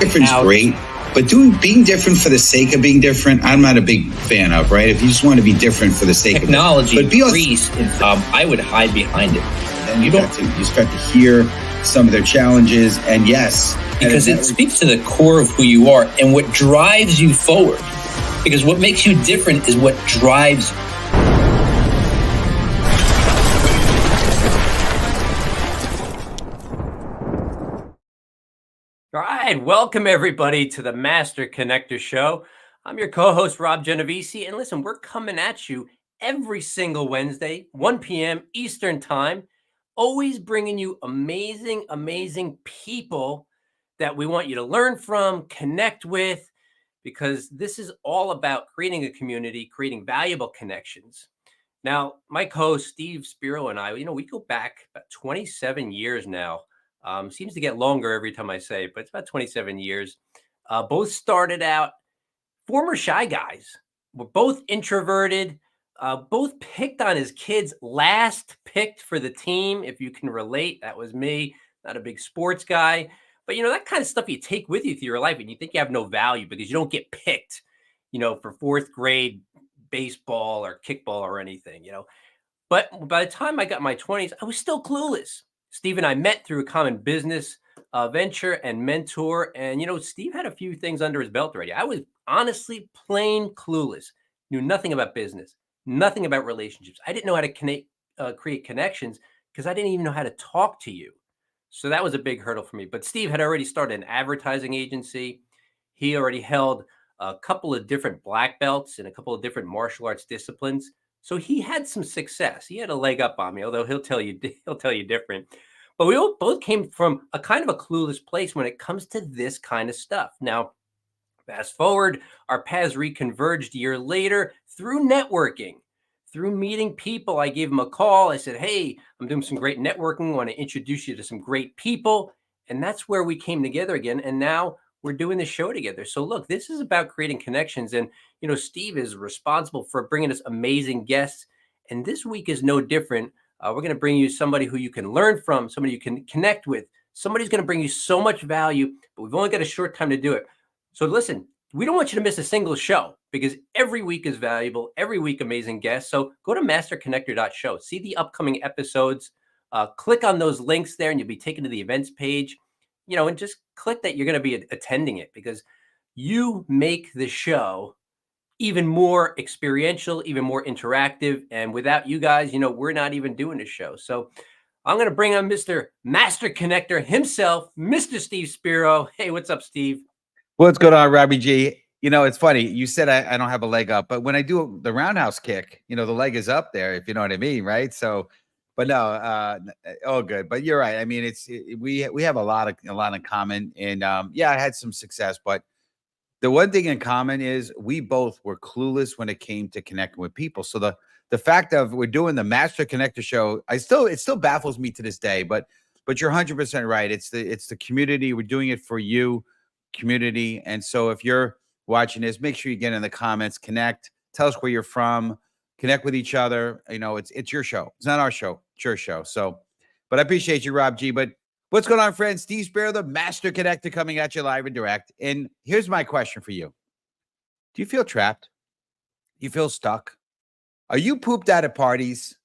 Different's great, but being different for the sake of being different, I'm not a big fan of, right? If you just want to be different for the sake of technology, increased, I would hide behind it. And you start to hear some of their challenges, and yes, because it speaks to the core of who you are and what drives you forward. Because what makes you different is what drives you. All right, welcome everybody to the Master Connector Show. I'm your co-host, Rob Genovese, and listen, we're coming at you every single Wednesday, 1 p.m. Eastern Time, always bringing you amazing, amazing people that we want you to learn from, connect with, because this is all about creating a community, creating valuable connections. Now, my co-host, Steve Spiro, and I, we go back about 27 years now. Seems to get longer every time I say it, but it's about 27 years. Both started out former shy guys. We're both introverted, both picked on as kids, last picked for the team. If you can relate, that was me. Not a big sports guy, but that kind of stuff you take with you through your life and you think you have no value because you don't get picked, for fourth grade baseball or kickball or anything, But by the time I got my 20s, I was still clueless. Steve and I met through a common business venture and mentor. And, Steve had a few things under his belt already. I was honestly plain clueless, knew nothing about business, nothing about relationships. I didn't know how to create connections because I didn't even know how to talk to you. So that was a big hurdle for me. But Steve had already started an advertising agency. He already held a couple of different black belts in a couple of different martial arts disciplines. So he had some success. He had a leg up on me, although he'll tell you different. But we both came from a kind of a clueless place when it comes to this kind of stuff. Now, fast forward, our paths reconverged a year later through networking, through meeting people. I gave him a call. I said, hey, I'm doing some great networking. I want to introduce you to some great people. And that's where we came together again. And now we're doing the show together. So look, this is about creating connections. And, Steve is responsible for bringing us amazing guests. And this week is no different. We're going to bring you somebody who you can learn from, somebody you can connect with. Somebody's going to bring you so much value, but we've only got a short time to do it. So listen, we don't want you to miss a single show because every week is valuable. Every week, amazing guests. So go to masterconnector.show. See the upcoming episodes. Click on those links there and you'll be taken to the events page. And just click that you're going to be attending it because you make the show even more experiential, even more interactive. And without you guys, we're not even doing the show. So I'm going to bring on Mr. Master Connector himself, Mr. Steve Spiro. Hey, what's up, Steve? What's going on, Robbie G? It's funny. You said I don't have a leg up, but when I do the roundhouse kick, the leg is up there, if you know what I mean, right? So, but no, all good. But you're right. I mean, we have a lot in common, and yeah, I had some success, but the one thing in common is we both were clueless when it came to connecting with people. So the fact of we're doing the Master Connector Show, it still baffles me to this day. But you're 100% right. It's the community. We're doing it for you, community. And so if you're watching this, make sure you get in the comments, connect, tell us where you're from, connect with each other. It's your show. It's not our show. It's your show. So, but I appreciate you, Rob G. But what's going on, friends? Steve Spiro, the Master Connector, coming at you live and direct. And here's my question for you. Do you feel trapped? Do you feel stuck? Are you pooped out at parties?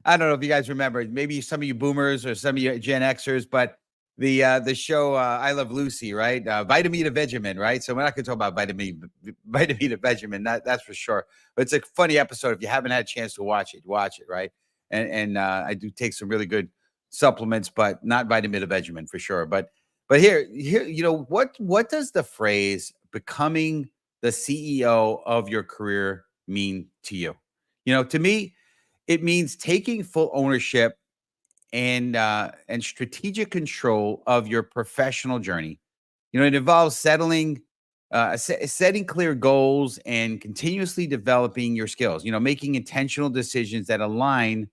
I don't know if you guys remember. Maybe some of you boomers or some of you Gen Xers, but the show I Love Lucy, right? Vitamin to Vegemin, right? So we're not going to talk about vitamin to Vegemin, that's for sure. But it's a funny episode. If you haven't had a chance to watch it, right? And I do take some really good supplements, but not vitamin to Vegemin for sure. But here, what does the phrase becoming the CEO of your career mean to you? To me, it means taking full ownership and strategic control of your professional journey. It involves setting clear goals and continuously developing your skills, making intentional decisions that align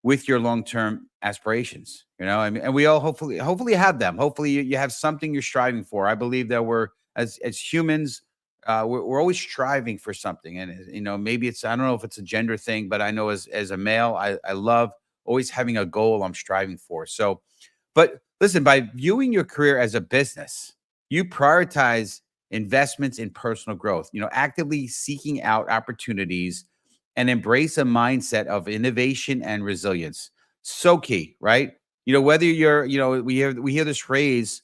with your long-term aspirations, and we all hopefully have them. Hopefully you have something you're striving for. I believe that we're as humans, we're always striving for something. And, maybe I don't know if it's a gender thing, but I know as a male, I love always having a goal I'm striving for. So, but listen, by viewing your career as a business, you prioritize investments in personal growth, actively seeking out opportunities and embrace a mindset of innovation and resilience. So key, right? Whether you're, we hear this phrase,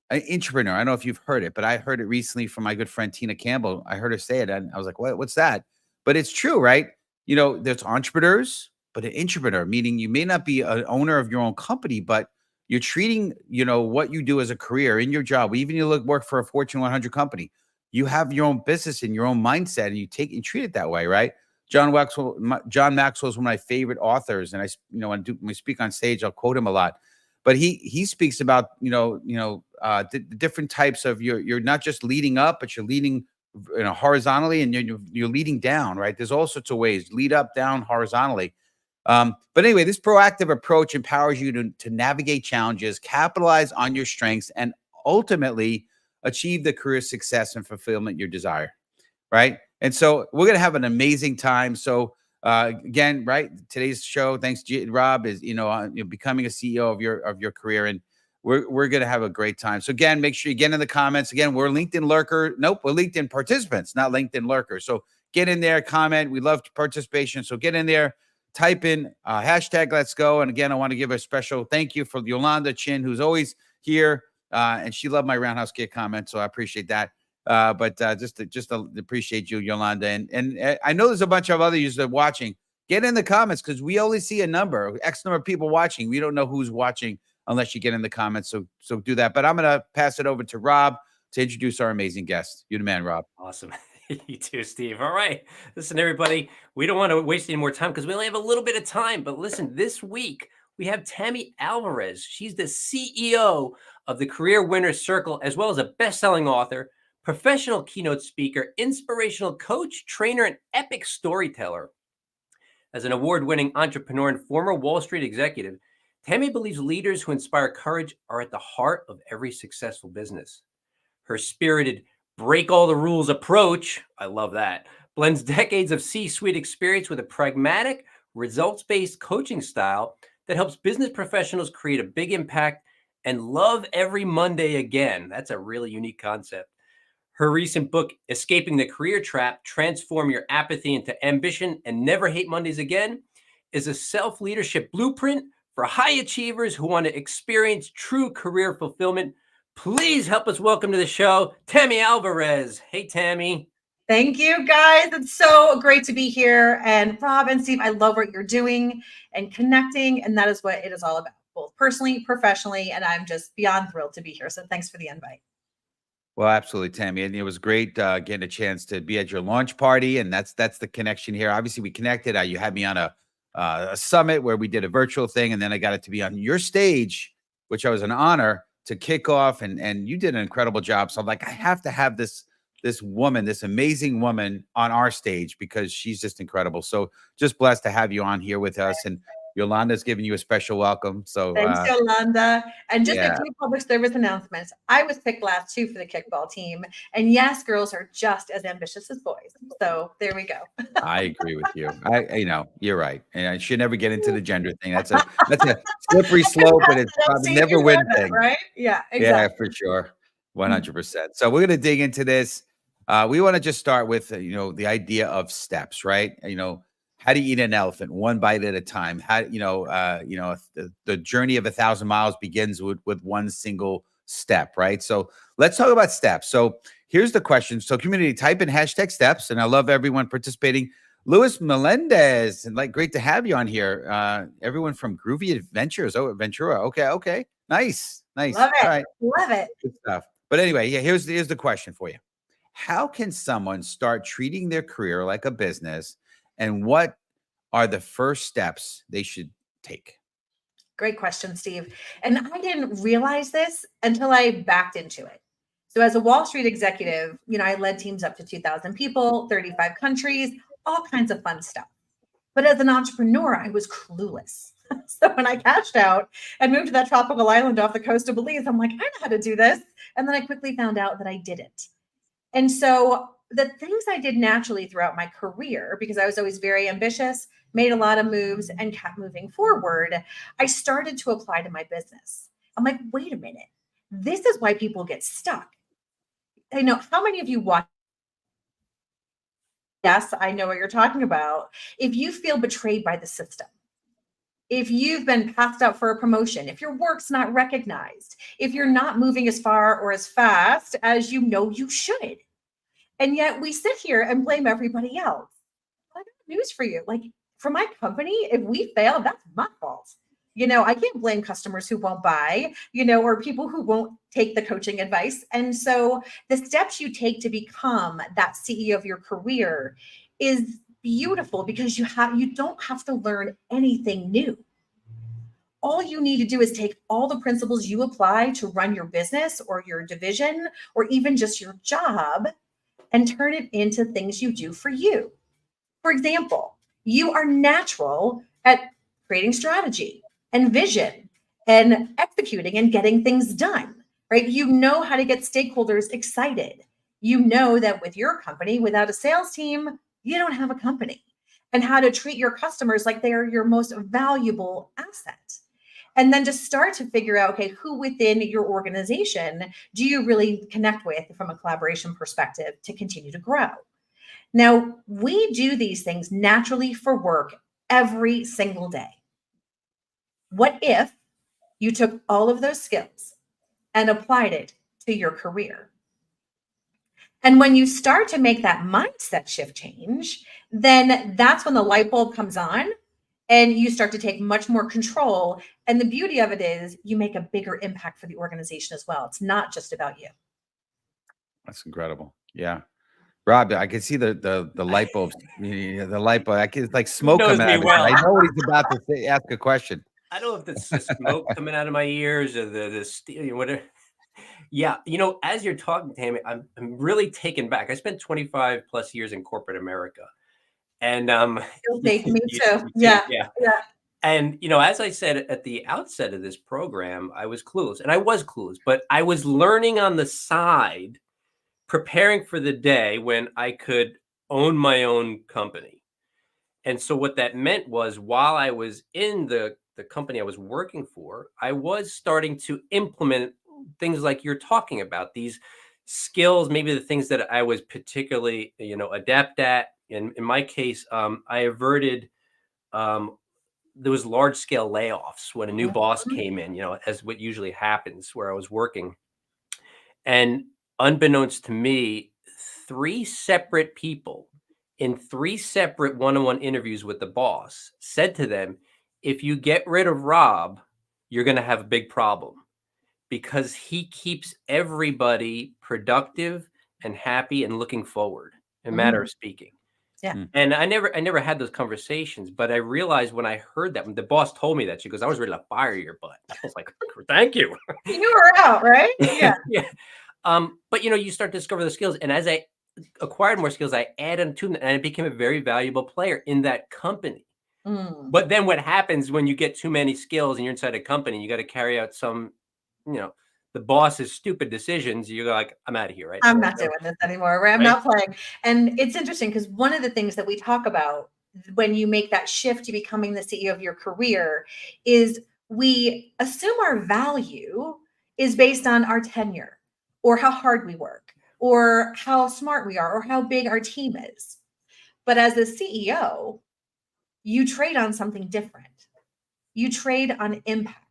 an entrepreneur. I don't know if you've heard it, but I heard it recently from my good friend Tina Campbell. I heard her say it, and I was like, What's that?" But it's true, right? There's entrepreneurs, but an entrepreneur, meaning you may not be an owner of your own company, but you're treating, what you do as a career in your job. Even you work for a Fortune 100 company, you have your own business and your own mindset, and you treat it that way, right? John Maxwell is one of my favorite authors, and when we speak on stage, I'll quote him a lot. But he speaks about the different types of you're not just leading up, but you're leading horizontally, and you're leading down, right? There's all sorts of ways: lead up, down, horizontally. But anyway, this proactive approach empowers you to navigate challenges, capitalize on your strengths, and ultimately achieve the career success and fulfillment you desire, right? And so we're going to have an amazing time. So again, right, today's show, thanks Rob, is becoming a CEO of your career, and we're going to have a great time. So again, make sure you get in the comments. Again, we're LinkedIn lurker. Nope, we're LinkedIn participants, not LinkedIn lurkers. So get in there, comment. We love participation. So get in there, type in hashtag Let's Go. And again, I want to give a special thank you for Yolanda Chin, who's always here, and she loved my roundhouse kick comment, so I appreciate that. But just to appreciate you, Yolanda, and I know there's a bunch of other users watching. Get in the comments, because we only see a number, X number of people watching. We don't know who's watching unless you get in the comments. So do that. But I'm going to pass it over to Rob to introduce our amazing guest. You're the man, Rob. Awesome. You too, Steve. All right. Listen, everybody, we don't want to waste any more time because we only have a little bit of time. But listen, this week we have Tammy Alvarez. She's the CEO of the Career Winners Circle, as well as a best-selling author, professional keynote speaker, inspirational coach, trainer, and epic storyteller. As an award-winning entrepreneur and former Wall Street executive, Tammy believes leaders who inspire courage are at the heart of every successful business. Her spirited break all the rules approach, I love that, blends decades of C-suite experience with a pragmatic, results-based coaching style that helps business professionals create a big impact and love every Monday again. That's a really unique concept. Her recent book, Escaping the Career Trap, Transform Your Apathy into Ambition and Never Hate Mondays Again, is a self-leadership blueprint for high achievers who want to experience true career fulfillment. Please help us welcome to the show, Tammy Alvarez. Hey, Tammy. Thank you, guys. It's so great to be here. And Rob and Steve, I love what you're doing and connecting. And that is what it is all about, both personally, professionally. And I'm just beyond thrilled to be here. So thanks for the invite. Well, absolutely, Tammy. And it was great getting a chance to be at your launch party. And that's the connection here. Obviously, we connected. You had me on a summit where we did a virtual thing. And then I got it to be on your stage, which was an honor to kick off. And you did an incredible job. So I'm like, I have to have this woman, this amazing woman on our stage, because she's just incredible. So just blessed to have you on here with us. And Yolanda's giving you a special welcome. So thanks, Yolanda. And just a few public service announcements. I was picked last too for the kickball team. And yes, girls are just as ambitious as boys. So there we go. I agree with you. You're right. And I should never get into the gender thing. That's a slippery slope, and it's probably never win thing. Right? Yeah, exactly. Yeah, for sure. 100%. So we're going to dig into this. We want to just start with, the idea of steps, right? How do you eat an elephant? One bite at a time. How, the journey of 1,000 miles begins with one single step, right? So let's talk about steps. So here's the question. So community, type in hashtag steps, and I love everyone participating. Luis Melendez, and great to have you on here. Everyone from Groovy Adventures. Oh, Ventura. Okay. Nice. Love it. All right. Love it. Good stuff. But anyway, here's the question for you. How can someone start treating their career like a business, and what are the first steps they should take? Great question, Steve. And I didn't realize this until I backed into it. So as a Wall Street executive, I led teams up to 2,000 people, 35 countries, all kinds of fun stuff. But as an entrepreneur, I was clueless. So when I cashed out and moved to that tropical island off the coast of Belize, I'm like, I know how to do this. And then I quickly found out that I didn't. And so the things I did naturally throughout my career, because I was always very ambitious, made a lot of moves and kept moving forward, I started to apply to my business. I'm like, wait a minute. This is why people get stuck. I know how many of you watch. Yes, I know what you're talking about. If you feel betrayed by the system, if you've been passed up for a promotion, if your work's not recognized, if you're not moving as far or as fast as you know you should, and yet we sit here and blame everybody else. I got news for you. Like for my company, if we fail, that's my fault. I can't blame customers who won't buy, or people who won't take the coaching advice. And so the steps you take to become that CEO of your career is beautiful because you don't have to learn anything new. All you need to do is take all the principles you apply to run your business or your division or even just your job and turn it into things you do for you. For example, you are natural at creating strategy and vision and executing and getting things done, right? You know how to get stakeholders excited. You know that with your company, without a sales team, you don't have a company, and how to treat your customers like they are your most valuable asset. And then just start to figure out, okay, who within your organization do you really connect with from a collaboration perspective to continue to grow? Now, we do these things naturally for work every single day. What if you took all of those skills and applied it to your career? And when you start to make that mindset shift change, then that's when the light bulb comes on and you start to take much more control. And the beauty of it is you make a bigger impact for the organization as well. It's not just about you. That's incredible. Yeah. Rob, I can see the light bulbs. The light bulb. It's like smoke knows coming me out of it. well. I know what he's about to say. Ask a question. I don't know if it's the smoke coming out of my ears or the steel, whatever. Yeah, as you're talking, Tammy, I'm really taken back. I spent 25 plus years in corporate America, and Me too. you Yeah. yeah. Yeah. And as I said at the outset of this program, I was clueless, and I was clueless, but I was learning on the side, preparing for the day when I could own my own company. And so what that meant was while I was in the company I was working for, I was starting to implement things like you're talking about, these skills, maybe the things that I was particularly, adept at. In my case, I averted there was large scale layoffs when a new boss came in, as what usually happens where I was working. And unbeknownst to me, 3 separate people in 3 separate one-on-one interviews with the boss said to them, if you get rid of Rob, you're going to have a big problem because he keeps everybody productive and happy and looking forward, in a matter of speaking. Yeah. And I never had those conversations, but I realized when I heard that, when the boss told me that, she goes, I was ready to fire your butt. I was like, thank you. You were out, right? Yeah. Yeah. But you start to discover the skills. And as I acquired more skills, I added them to them and I became a very valuable player in that company. But then what happens when you get too many skills and you're inside a company, you got to carry out some, the boss's stupid decisions. You're like, I'm out of here, right? I'm not doing this anymore. Right? I'm Right? not playing. And it's interesting because one of the things that we talk about when you make that shift to becoming the CEO of your career is we assume our value is based on our tenure or how hard we work or how smart we are or how big our team is. But as a CEO, you trade on something different. You trade on impact.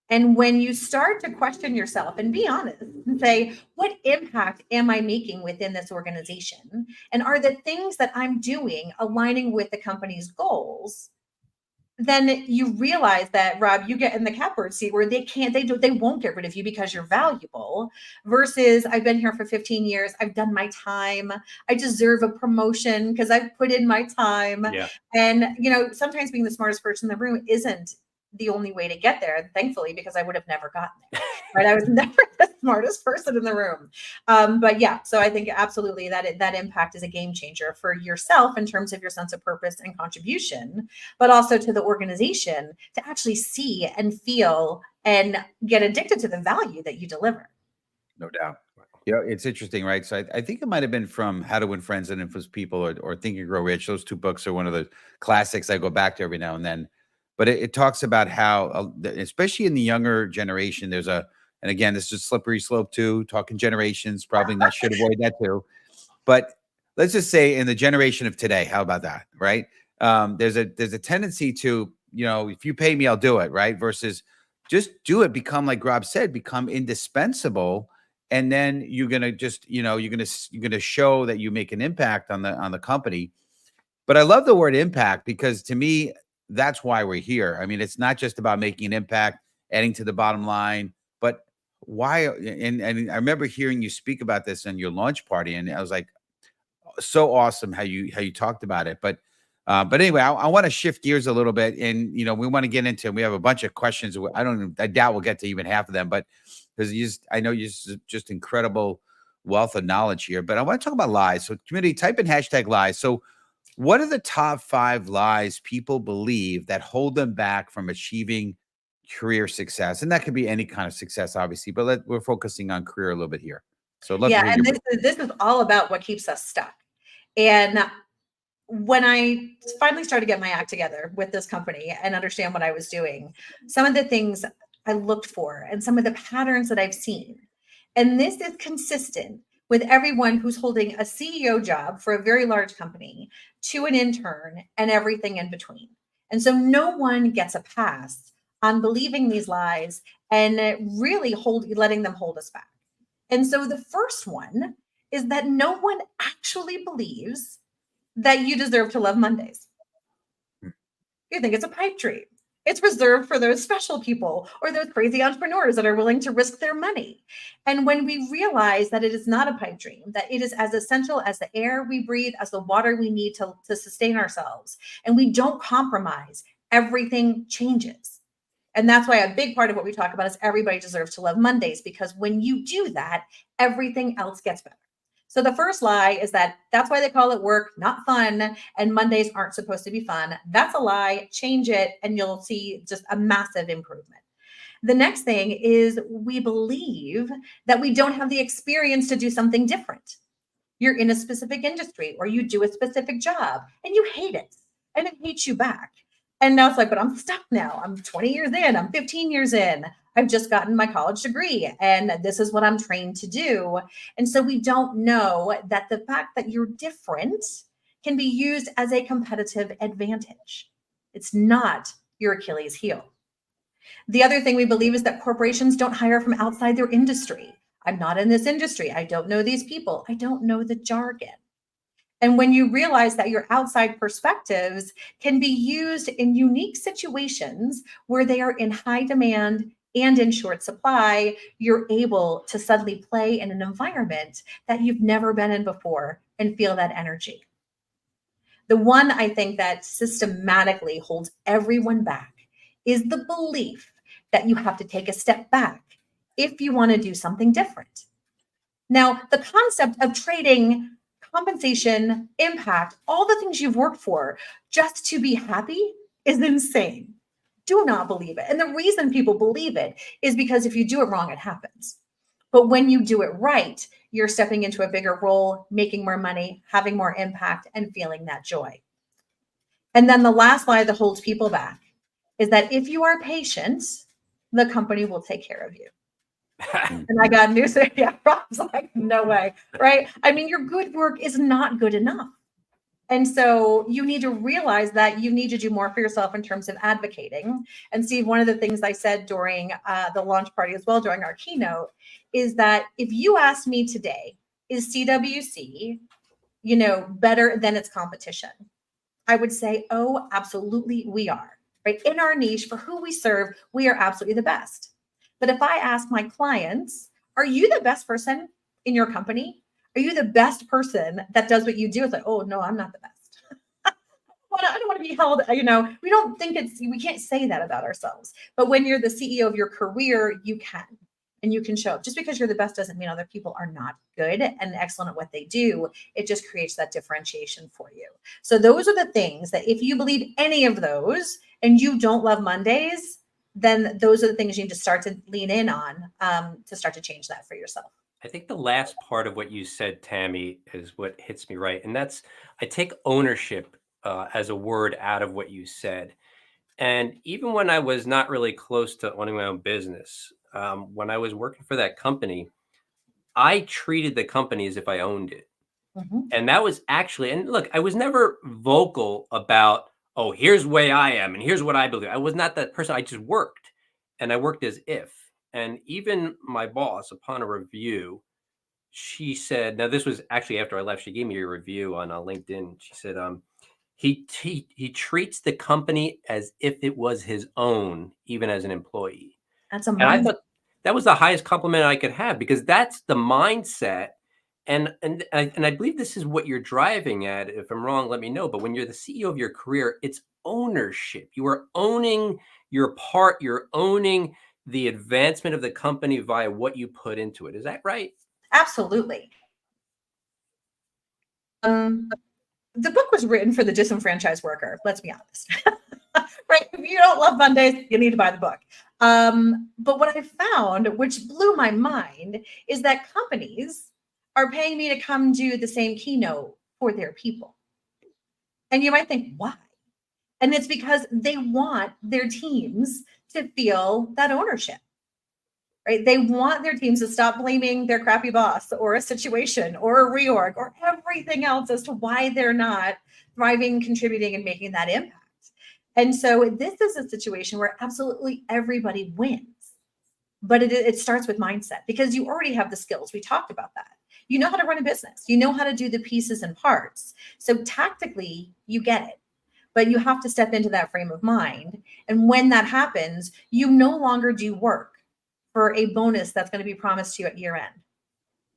And when you start to question yourself and be honest and say, what impact am I making within this organization? And are the things that I'm doing aligning with the company's goals? Then you realize that, Rob, you get in the catbird seat where they won't get rid of you because you're valuable versus I've been here for 15 years. I've done my time. I deserve a promotion because I've put in my time. Yeah. And, sometimes being the smartest person in the room isn't the only way to get there, thankfully, because I would have never gotten there, right? I was never the smartest person in the room. But yeah, so I think absolutely that impact is a game changer for yourself in terms of your sense of purpose and contribution, but also to the organization to actually see and feel and get addicted to the value that you deliver. No doubt. It's interesting, right? So I think it might have been from How to Win Friends and Influence People or Think and Grow Rich. Those two books are one of the classics I go back to every now and then. But it talks about how, especially in the younger generation, and again, this is a slippery slope too, talking generations, probably not should avoid that too. But let's just say in the generation of today, how about that, right? There's a tendency to, if you pay me, I'll do it, right? Versus just do it, become, like Rob said, become indispensable. And then you're gonna just, you're gonna show that you make an impact on the company. But I love the word impact because to me, that's why we're here. I mean, it's not just about making an impact, adding to the bottom line, but why? And I remember hearing you speak about this in your launch party, and I was like, so awesome how you talked about it. But anyway, I want to shift gears a little bit, and we want to get into. We have a bunch of questions. I doubt we'll get to even half of them, but because I know you just incredible wealth of knowledge here. But I want to talk about lies. So, community, type in hashtag lies. So, what are the top 5 lies people believe that hold them back from achieving career success? And that could be any kind of success, obviously, but we're focusing on career a little bit here. So, I'd love to Yeah, hear and your this is all about what keeps us stuck. And when I finally started to get my act together with this company and understand what I was doing, some of the things I looked for and some of the patterns that I've seen, and this is consistent with everyone who's holding a CEO job for a very large company to an intern and everything in between. And so no one gets a pass on believing these lies and really letting them hold us back. And so the first one is that no one actually believes that you deserve to love Mondays. You think it's a pipe dream. It's reserved for those special people or those crazy entrepreneurs that are willing to risk their money. And when we realize that it is not a pipe dream, that it is as essential as the air we breathe, as the water we need to sustain ourselves, and we don't compromise, everything changes. And that's why a big part of what we talk about is everybody deserves to love Mondays, because when you do that, everything else gets better. So the first lie is that's why they call it work, not fun, and Mondays aren't supposed to be fun. That's a lie. Change it, and you'll see just a massive improvement. The next thing is we believe that we don't have the experience to do something different. You're in a specific industry or you do a specific job and you hate it and it hates you back. And now it's like, but I'm stuck now. I'm 20 years in, I'm 15 years in. I've just gotten my college degree and this is what I'm trained to do. And so we don't know that the fact that you're different can be used as a competitive advantage. It's not your Achilles heel. The other thing we believe is that corporations don't hire from outside their industry. I'm not in this industry. I don't know these people. I don't know the jargon. And when you realize that your outside perspectives can be used in unique situations where they are in high demand and in short supply, you're able to suddenly play in an environment that you've never been in before and feel that energy. The one I think that systematically holds everyone back is the belief that you have to take a step back if you want to do something different. Now, the concept of trading compensation, impact, all the things you've worked for just to be happy is insane. Do not believe it. And the reason people believe it is because if you do it wrong, it happens. But when you do it right, you're stepping into a bigger role, making more money, having more impact, and feeling that joy. And then the last lie that holds people back is that if you are patient, the company will take care of you. And I got news. Yeah, Rob's like, no way, right? I mean, your good work is not good enough. And so you need to realize that you need to do more for yourself in terms of advocating. And Steve, one of the things I said during the launch party as well, during our keynote, is that if you asked me today, is CWC, better than its competition? I would say, oh, absolutely, we are, right? In our niche, for who we serve, we are absolutely the best. But if I ask my clients, are you the best person in your company? Are you the best person that does what you do? It's like, oh, no, I'm not the best. I don't want to be held, we don't think we can't say that about ourselves. But when you're the CEO of your career, you can. And you can show up. Just because you're the best doesn't mean other people are not good and excellent at what they do. It just creates that differentiation for you. So those are the things that if you believe any of those and you don't love Mondays, then those are the things you need to start to lean in on to start to change that for yourself. I think the last part of what you said, Tammy, is what hits me right. And that's, I take ownership as a word out of what you said. And even when I was not really close to owning my own business, when I was working for that company, I treated the company as if I owned it. Mhm. And that was actually, and look, I was never vocal about, oh, here's the way I am and here's what I believe. I was not that person. I just worked, and I worked as if. And even my boss, upon a review, she said, now this was actually after I left, she gave me a review on LinkedIn. She said, he treats the company as if it was his own, even as an employee. That's a And I mindset. thought that was the highest compliment I could have, because that's the mindset. And I believe this is what you're driving at. If I'm wrong, let me know. But when you're the CEO of your career, it's ownership. You are owning your part. You're owning the advancement of the company via what you put into it. Is that right? Absolutely. The book was written for the disenfranchised worker. Let's be honest. Right? If you don't love Mondays, you need to buy the book. But what I found, which blew my mind, is that companies are paying me to come do the same keynote for their people. And you might think, why? And it's because they want their teams to feel that ownership, right? They want their teams to stop blaming their crappy boss or a situation or a reorg or everything else as to why they're not thriving, contributing, and making that impact. And so this is a situation where absolutely everybody wins. But it starts with mindset, because you already have the skills. We talked about that. You know how to run a business. You know how to do the pieces and parts. So tactically, you get it. But you have to step into that frame of mind. And when that happens, you no longer do work for a bonus that's going to be promised to you at year end,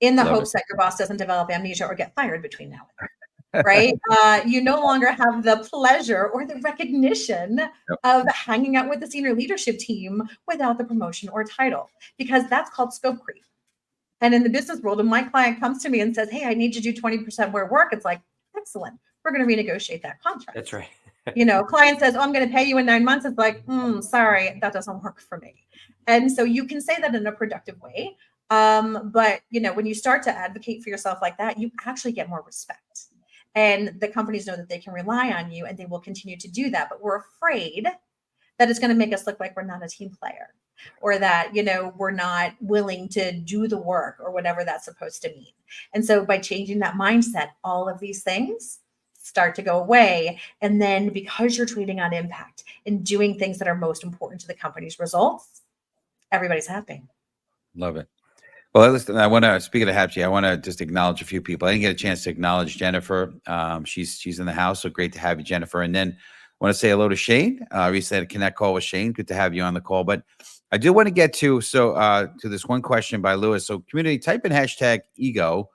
in the hopes that your boss doesn't develop amnesia or get fired between now and then. Right? You no longer have the pleasure or the recognition of hanging out with the senior leadership team without the promotion or title, because that's called scope creep. And in the business world, when my client comes to me and says, hey, I need you to do 20% more work, it's like, excellent. We're going to renegotiate that contract. That's right. Client says, oh, I'm going to pay you in 9 months. It's like, sorry, that doesn't work for me. And so you can say that in a productive way. But when you start to advocate for yourself like that, you actually get more respect. And the companies know that they can rely on you, and they will continue to do that. But we're afraid that it's going to make us look like we're not a team player, or that, we're not willing to do the work, or whatever that's supposed to mean. And so by changing that mindset, all of these things start to go away. And then because you're treating on impact and doing things that are most important to the company's results, everybody's happy. Love it. Well, listen, I want to, speak of the happy, I want to just acknowledge a few people. I didn't get a chance to acknowledge Jennifer. She's in the house, so great to have you, Jennifer. And then I want to say hello to Shane. Recently had a connect call with Shane. Good to have you on the call. But I do want to get to this one question by Lewis. So community, type in hashtag ego,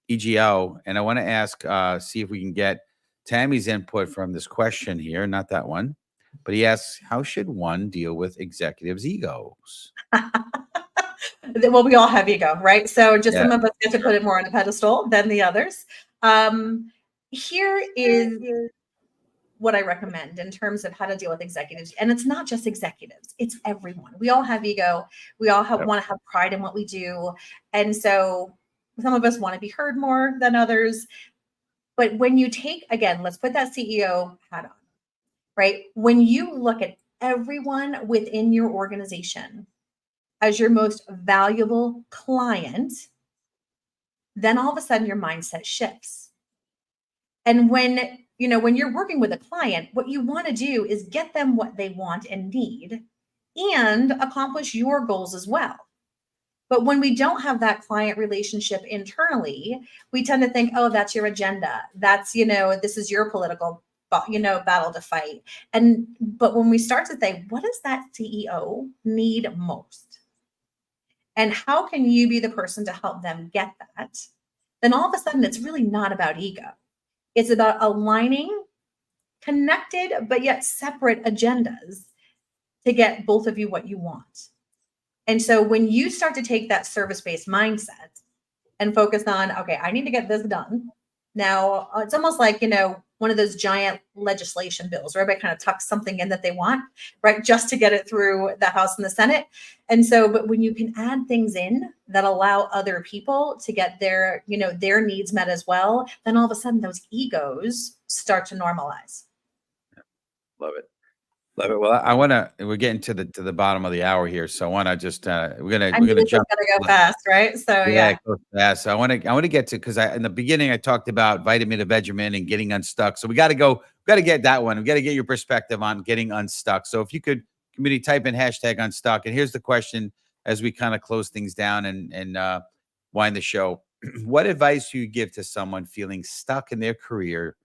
EGO, and I want to ask, see if we can get Tammy's input from this question here. Not that one, but he asks, how should one deal with executives' egos? Well, we all have ego, right? So just some of us get to put it more on a pedestal than the others. Here is what I recommend in terms of how to deal with executives. And it's not just executives, it's everyone. We all have ego. We all want to have pride in what we do. And so some of us want to be heard more than others. But when you take, again, let's put that CEO hat on, right? When you look at everyone within your organization as your most valuable client, then all of a sudden your mindset shifts. And when you're working with a client, what you want to do is get them what they want and need, and accomplish your goals as well. But when we don't have that client relationship internally, we tend to think, oh, that's your agenda. That's, this is your political, battle to fight. But when we start to say, what does that CEO need most? And how can you be the person to help them get that? Then all of a sudden, it's really not about ego. It's about aligning connected, but yet separate agendas to get both of you what you want. And so when you start to take that service-based mindset and focus on, okay, I need to get this done. Now, it's almost like, one one of those giant legislation bills where everybody kind of tucks something in that they want, right? Just to get it through the House and the Senate. And so, but when you can add things in that allow other people to get their, their needs met as well, then all of a sudden those egos start to normalize. Love it. Love it. Well, we're getting to the bottom of the hour here. So I want to just, we're going to jump. Gotta go fast, right? So yeah. It goes fast. So I want to get to, cause in the beginning I talked about vitamin to Vegemin and getting unstuck. So we got to get that one. We got to get your perspective on getting unstuck. So if you could, community, type in hashtag unstuck. And here's the question as we kind of close things down and wind the show. What advice do you give to someone feeling stuck in their career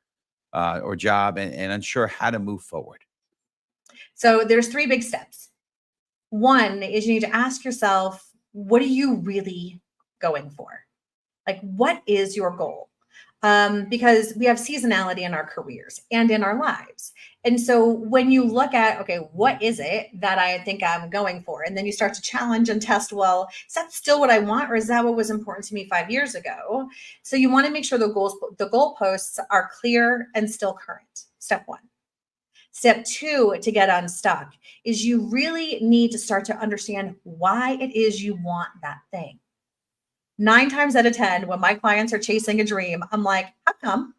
or job and unsure how to move forward? So there's 3 big steps. One is you need to ask yourself, what are you really going for? Like, what is your goal? Because we have seasonality in our careers and in our lives. And so when you look at, okay, what is it that I think I'm going for? And then you start to challenge and test, well, is that still what I want? Or is that what was important to me 5 years ago? So you want to make sure the goalposts are clear and still current. Step 1. Step 2, to get unstuck, is you really need to start to understand why it is you want that thing. 9 times out of 10, when my clients are chasing a dream, I'm like, how come?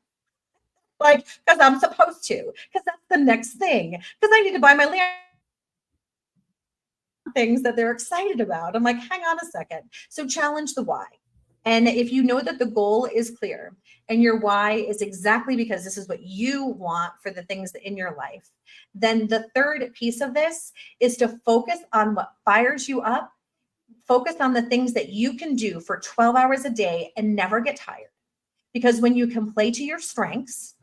Like, because I'm supposed to, because that's the next thing, because I need to buy my land, things that they're excited about. I'm like, hang on a second. So challenge the why. And if you know that the goal is clear and your why is exactly because this is what you want for the things in your life, then the third piece of this is to focus on what fires you up. Focus on the things that you can do for 12 hours a day and never get tired. Because when you can play to your strengths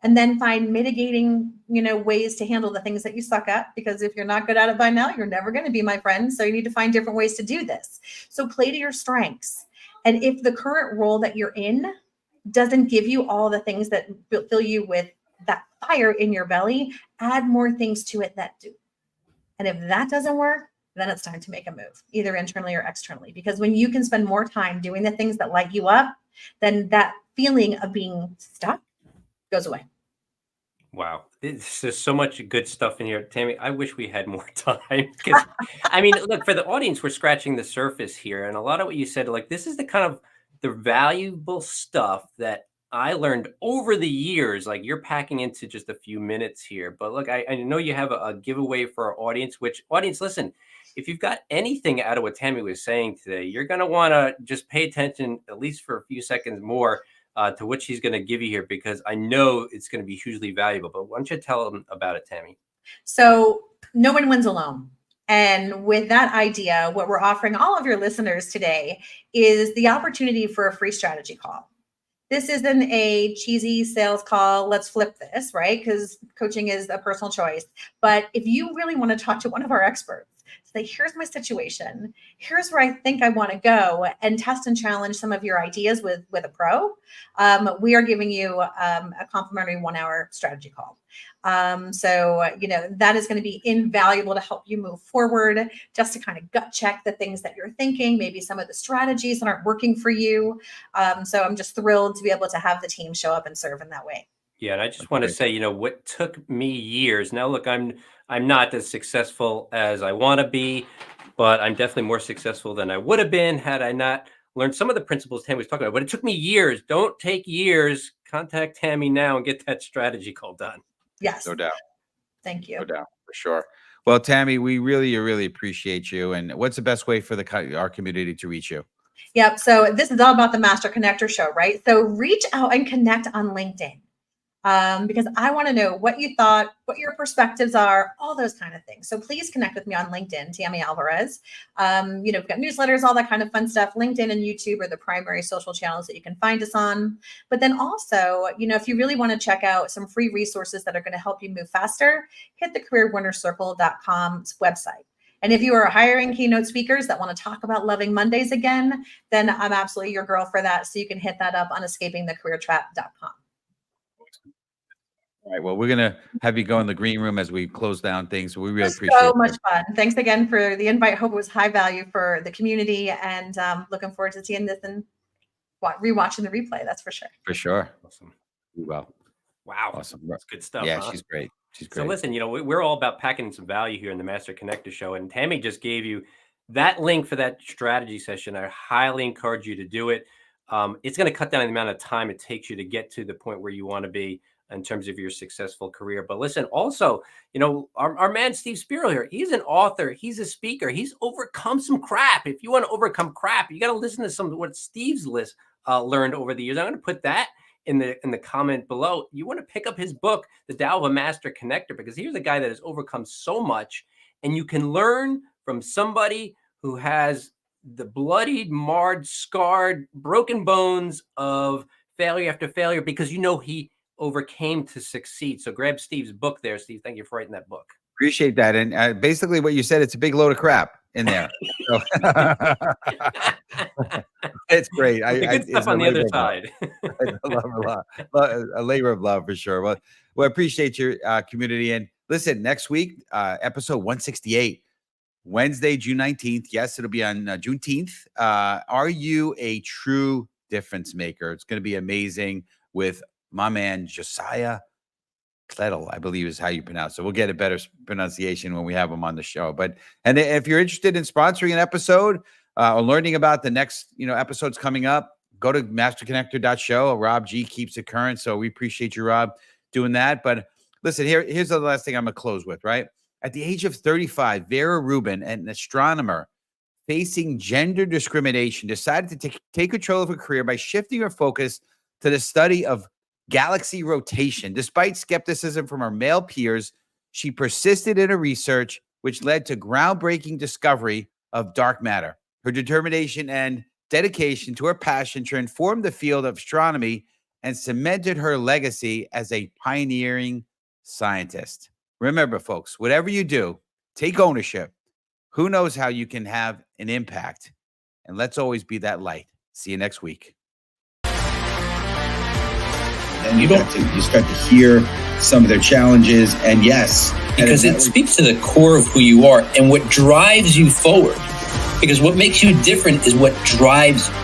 and then find mitigating, ways to handle the things that you suck at, because if you're not good at it by now, you're never going to be my friend. So you need to find different ways to do this. So play to your strengths. And if the current role that you're in doesn't give you all the things that fill you with that fire in your belly, add more things to it that do. And if that doesn't work, then it's time to make a move, either internally or externally. Because when you can spend more time doing the things that light you up, then that feeling of being stuck goes away. Wow. There's so much good stuff in here. Tammy, I wish we had more time. Because, I mean, look, for the audience, we're scratching the surface here. And a lot of what you said, like, this is the kind of the valuable stuff that I learned over the years. Like, you're packing into just a few minutes here. But look, I know you have a giveaway for our audience, which, audience, listen, if you've got anything out of what Tammy was saying today, you're going to want to just pay attention, at least for a few seconds more, to what she's going to give you here, because I know it's going to be hugely valuable. But why don't you tell them about it, Tammy? So no one wins alone. And with that idea, what we're offering all of your listeners today is the opportunity for a free strategy call. This isn't a cheesy sales call. Let's flip this, right? Because coaching is a personal choice. But if you really want to talk to one of our experts, say, here's my situation, here's where I think I want to go, and test and challenge some of your ideas with a pro, we are giving you a complimentary 1-hour strategy call. So that is going to be invaluable to help you move forward, just to kind of gut check the things that you're thinking, maybe some of the strategies that aren't working for you. So I'm just thrilled to be able to have the team show up and serve in that way. Yeah, and I just want to say, what took me years. Now, look, I'm not as successful as I want to be, but I'm definitely more successful than I would have been had I not learned some of the principles Tammy was talking about. But it took me years. Don't take years. Contact Tammy now and get that strategy call done. Yes. No doubt. Thank you. No doubt, for sure. Well, Tammy, we really appreciate you. And what's the best way for our community to reach you? Yep. So this is all about the Master Connector Show, right? So reach out and connect on LinkedIn. Because I want to know what you thought, what your perspectives are, all those kind of things. So please connect with me on LinkedIn, Tammy Alvarez. We've got newsletters, all that kind of fun stuff. LinkedIn and YouTube are the primary social channels that you can find us on. But then also, if you really want to check out some free resources that are going to help you move faster, hit the careerwinnercircle.com's website. And if you are hiring keynote speakers that want to talk about loving Mondays again, then I'm absolutely your girl for that. So you can hit that up on escapingthecareertrap.com. All right. Well, we're going to have you go in the green room as we close down things. We really appreciate it. So much fun. Thanks again for the invite. Hope it was high value for the community, and looking forward to seeing this and rewatching the replay. That's for sure. For sure. Awesome. Well. Wow. Awesome. That's good stuff. Yeah, huh? she's great. She's So great. listen, we're all about packing some value here in the Master Connector Show, and Tammy just gave you that link for that strategy session. I highly encourage you to do it. It's going to cut down the amount of time it takes you to get to the point where you want to be in terms of your successful career. But listen, also, our man Steve Spiro here, he's an author, he's a speaker, he's overcome some crap. If you want to overcome crap, you got to listen to some of what Steve's learned over the years. I'm going to put that in the comment below. You want to pick up his book, The Tao of a Master Connector, because here's a guy that has overcome so much, and you can learn from somebody who has the bloodied, marred, scarred, broken bones of failure after failure, because he overcame to succeed. So grab Steve's book there. Steve, thank you for writing that book. Appreciate that. And basically what you said, it's a big load of crap in there. So it's great. Good stuff on the other side. I love a lot. A labor of love for sure. Well, I appreciate your community. And listen, next week, episode 168, Wednesday, June 19th. Yes, it'll be on Juneteenth. Are you a true difference maker? It's going to be amazing with my man, Josiah Klettel, I believe is how you pronounce it. We'll get a better pronunciation when we have him on the show. And if you're interested in sponsoring an episode or learning about the next, episodes coming up, go to masterconnector.show. Rob G keeps it current. So we appreciate you, Rob, doing that. But listen, here's the last thing I'm going to close with, right? At the age of 35, Vera Rubin, an astronomer facing gender discrimination, decided to take control of her career by shifting her focus to the study of galaxy rotation. Despite skepticism from her male peers, she persisted in her research, which led to groundbreaking discovery of dark matter. Her determination and dedication to her passion transformed the field of astronomy and cemented her legacy as a pioneering scientist. Remember, folks, whatever you do, take ownership. Who knows how you can have an impact? And let's always be that light. See you next week. And you start to hear some of their challenges. And yes, because it speaks to the core of who you are and what drives you forward. Because what makes you different is what drives you.